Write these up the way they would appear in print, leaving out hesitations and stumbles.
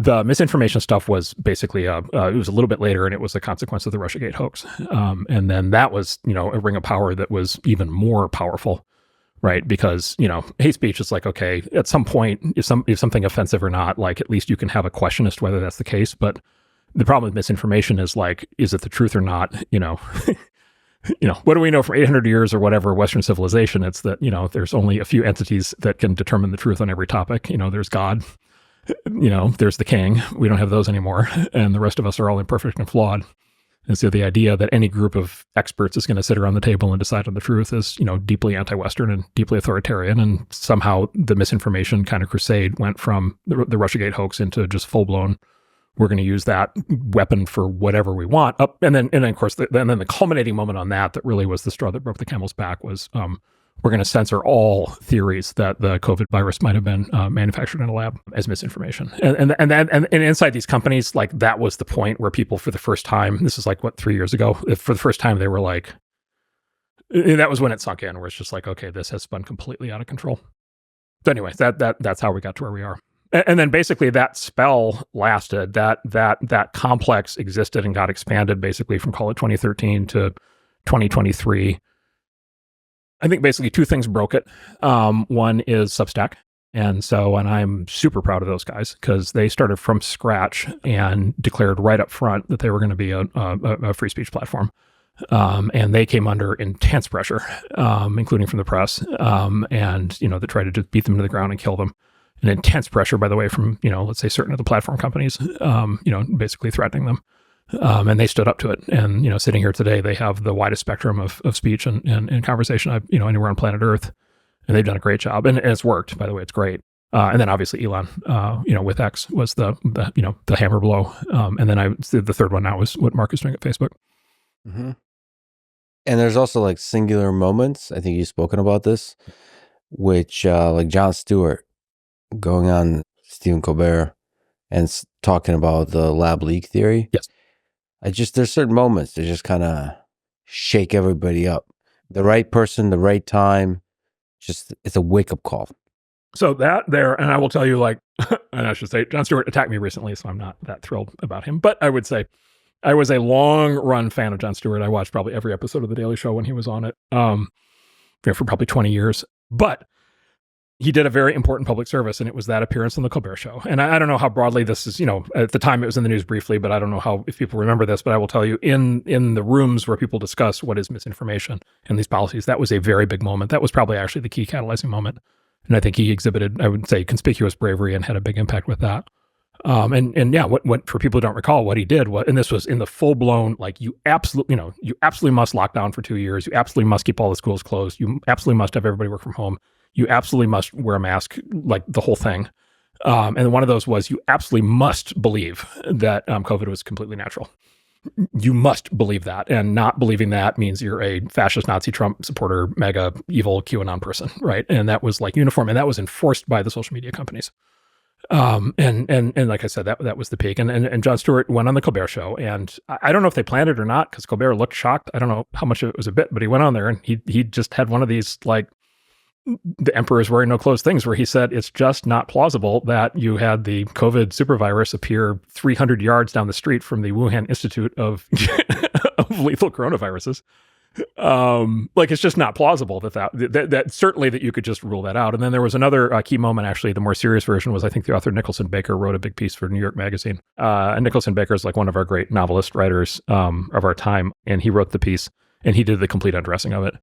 The misinformation stuff was basically, it was a little bit later, and it was a consequence of the Russiagate hoax. And then that was, a ring of power that was even more powerful, right? Because, hate speech is like, okay, at some point, if something offensive or not, like at least you can have a question as to whether that's the case. But the problem with misinformation is like, is it the truth or not? What do we know from 800 years or whatever Western civilization? It's that, there's only a few entities that can determine the truth on every topic. There's God, there's the king. We don't have those anymore. And the rest of us are all imperfect and flawed. And so the idea that any group of experts is going to sit around the table and decide on the truth is, deeply anti-Western and deeply authoritarian. And somehow the misinformation kind of crusade went from the Russiagate hoax into just full-blown, we're going to use that weapon for whatever we want. And then of course, then the culminating moment on that really was the straw that broke the camel's back was, we're going to censor all theories that the COVID virus might have been manufactured in a lab as misinformation. And inside these companies, like that was the point where people, for the first time, this is like 3 years ago, for the first time, they were like, that was when it sunk in, where it's just like, okay, this has spun completely out of control. So anyway, that's how we got to where we are. And then basically that spell lasted, that complex existed and got expanded basically from call it 2013 to 2023. I think basically two things broke it. One is Substack. And I'm super proud of those guys because they started from scratch and declared right up front that they were going to be a free speech platform. And they came under intense pressure, including from the press, that tried to just beat them to the ground and kill them. And intense pressure, by the way, from, let's say certain of the platform companies, basically threatening them. And they stood up to it. And, sitting here today, they have the widest spectrum of speech and conversation, anywhere on planet Earth. And they've done a great job. And it's worked, by the way, it's great. And then obviously Elon, with X was the hammer blow. And then the third one now is what Mark is doing at Facebook. Mm-hmm. And there's also like singular moments. I think you've spoken about this, which like Jon Stewart going on Stephen Colbert and talking about the lab leak theory. Yes. There's certain moments that just kind of shake everybody up. The right person, the right time, it's a wake-up call. So that there, and I will tell you, and I should say, Jon Stewart attacked me recently, so I'm not that thrilled about him. But I would say I was a long-run fan of Jon Stewart. I watched probably every episode of The Daily Show when he was on it for probably 20 years. But he did a very important public service, and it was that appearance on the Colbert Show. And I don't know how broadly this is, at the time it was in the news briefly, but I don't know if people remember this, but I will tell you in the rooms where people discuss what is misinformation and these policies, that was a very big moment. That was probably actually the key catalyzing moment. And I think he exhibited, I would say, conspicuous bravery and had a big impact with that. What for people who don't recall what he did, and this was in the full blown, like you absolutely must lock down for 2 years. You absolutely must keep all the schools closed. You absolutely must have everybody work from home. You absolutely must wear a mask, like the whole thing. And one of those was you absolutely must believe that COVID was completely natural. You must believe that. And not believing that means you're a fascist Nazi Trump supporter, mega evil QAnon person, right? And that was like uniform. And that was enforced by the social media companies. And like I said, that was the peak. And Jon Stewart went on the Colbert Show. And I don't know if they planned it or not, because Colbert looked shocked. I don't know how much of it was a bit, but he went on there and he just had one of these like, the emperor is wearing no clothes things where he said it's just not plausible that you had the COVID supervirus appear 300 yards down the street from the Wuhan Institute of lethal coronaviruses. It's just not plausible that certainly that you could just rule that out. And then there was another key moment, actually, the more serious version was, I think the author Nicholson Baker wrote a big piece for New York Magazine. And Nicholson Baker is like one of our great novelist writers of our time. And he wrote the piece and he did the complete undressing of it.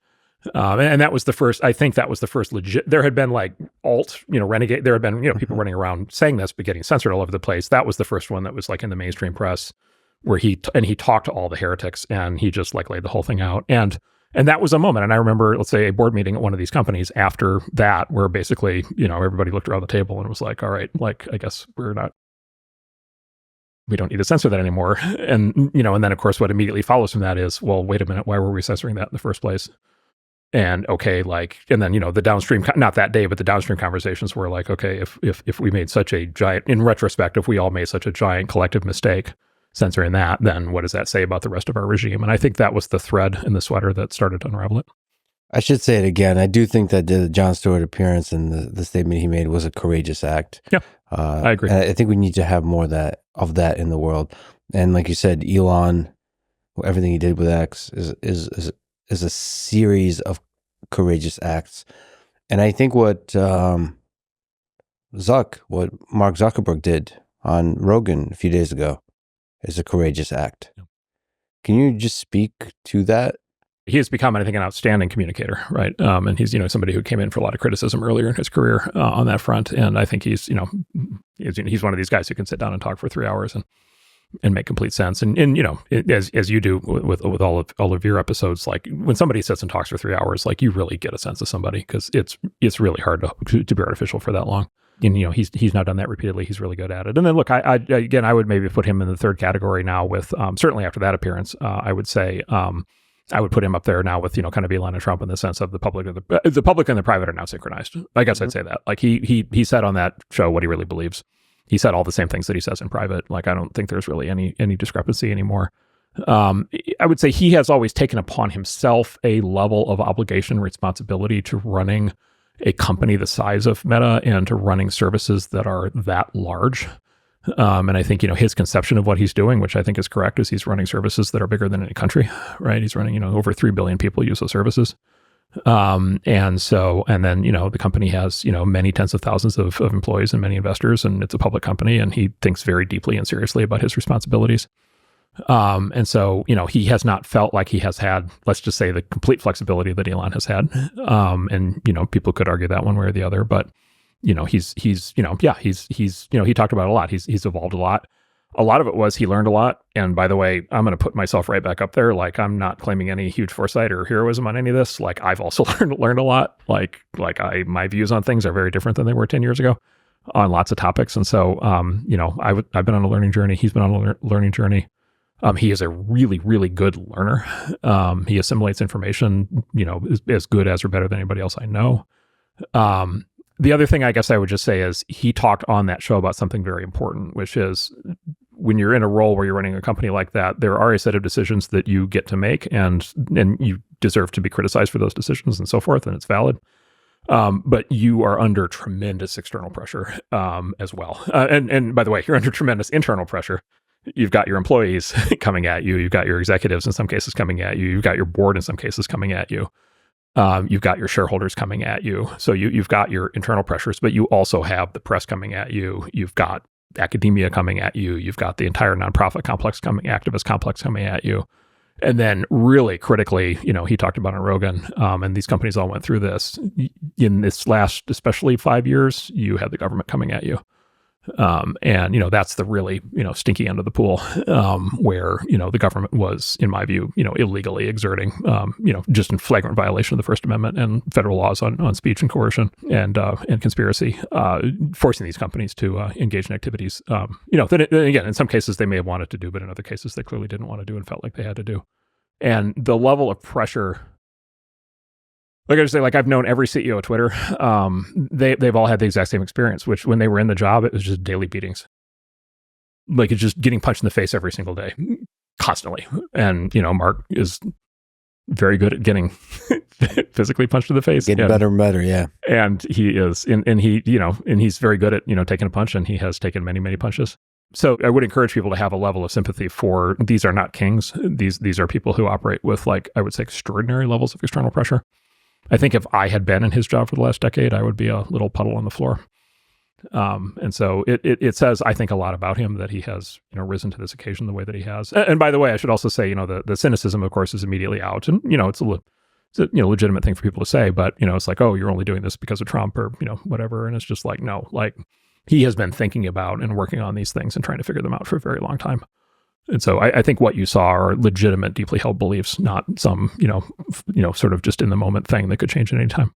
And that was the first, I think that was the first legit, there had been like renegade, there had been, people running around saying this, but getting censored all over the place. That was the first one that was like in the mainstream press where he talked to all the heretics and he just like laid the whole thing out. And that was a moment. And I remember, let's say a board meeting at one of these companies after that, where basically, everybody looked around the table and it was like, all right, like, I guess we don't need to censor that anymore. And, and then of course, what immediately follows from that is, well, wait a minute, why were we censoring that in the first place? And okay, and then, the downstream, not that day, but the downstream conversations were like, okay, if we made such a giant, in retrospect, if we all made such a giant collective mistake censoring that, then what does that say about the rest of our regime? And I think that was the thread in the sweater that started to unravel it. I should say it again. I do think that the Jon Stewart appearance and the statement he made was a courageous act. Yeah, I agree. And I think we need to have more of that in the world. And like you said, Elon, everything he did with X is a series of courageous acts. And I think what Mark Zuckerberg did on Rogan a few days ago is a courageous act. Yeah. Can you just speak to that? He has become, I think, an outstanding communicator, right? And he's, somebody who came in for a lot of criticism earlier in his career on that front. And I think he's one of these guys who can sit down and talk for 3 hours and make complete sense. And as you do with all of your episodes, like when somebody sits and talks for 3 hours, like you really get a sense of somebody, because it's really hard to be artificial for that long. And he's now done that repeatedly. He's really good at it. And then look, I would maybe put him in the third category now with certainly after that appearance, I would say. I would put him up there now with, kind of Elon and Trump in the sense of the public and the private are now synchronized. I guess I'd say that. Like he said on that show what he really believes. He said all the same things that he says in private. Like I don't think there's really any discrepancy anymore. I would say he has always taken upon himself a level of obligation and responsibility to running a company the size of Meta and to running services that are that large. And I think, his conception of what he's doing, which I think is correct, is he's running services that are bigger than any country, right? He's running, over 3 billion people use those services. And then, the company has, many tens of thousands of employees and many investors, and it's a public company, and he thinks very deeply and seriously about his responsibilities. And so, he has not felt like he has had, let's just say, the complete flexibility that Elon has had. And, people could argue that one way or the other, but he talked about it a lot. He's evolved a lot. A lot of it was he learned a lot. And by the way, I'm going to put myself right back up there. Like I'm not claiming any huge foresight or heroism on any of this. Like I've also learned a lot. My views on things are very different than they were 10 years ago on lots of topics. And so, I've been on a learning journey. He's been on a learning journey. He is a really, really good learner. He assimilates information, as good as or better than anybody else I know. The other thing I guess I would just say is he talked on that show about something very important, which is when you're in a role where you're running a company like that, there are a set of decisions that you get to make, and you deserve to be criticized for those decisions and so forth, and it's valid. But you are under tremendous external pressure as well. And by the way, you're under tremendous internal pressure. You've got your employees coming at you. You've got your executives in some cases coming at you. You've got your board in some cases coming at you. You've got your shareholders coming at you. So you've got your internal pressures, but you also have the press coming at you. You've got academia coming at you. You've got the entire nonprofit complex activist complex coming at you. And then really critically, he talked about on Rogan, and these companies all went through this. In this last, especially 5 years, you had the government coming at you. And that's the really, stinky end of the pool, where, the government was, in my view, illegally exerting, just in flagrant violation of the First Amendment and federal laws on speech and coercion and conspiracy, forcing these companies to engage in activities, that again, in some cases they may have wanted to do, but in other cases they clearly didn't want to do and felt like they had to do. And the level of pressure, like I just say, I've known every CEO of Twitter. They've all had the exact same experience, which when they were in the job, it was just daily beatings. Like it's just getting punched in the face every single day, constantly. And, Mark is very good at getting physically punched in the face. Getting better and better, yeah. And he is, and he's very good at, taking a punch, and he has taken many, many punches. So I would encourage people to have a level of sympathy for, these are not kings. These are people who operate with, I would say, extraordinary levels of external pressure. I think if I had been in his job for the last decade, I would be a little puddle on the floor. And so it says, I think, a lot about him that he has, risen to this occasion the way that he has. And by the way, I should also say, the cynicism, of course, is immediately out. And, it's a legitimate thing for people to say, but, it's like, oh, you're only doing this because of Trump or, whatever. And it's just like, no, he has been thinking about and working on these things and trying to figure them out for a very long time. And so I think what you saw are legitimate, deeply held beliefs, not some, sort of just in the moment thing that could change at any time.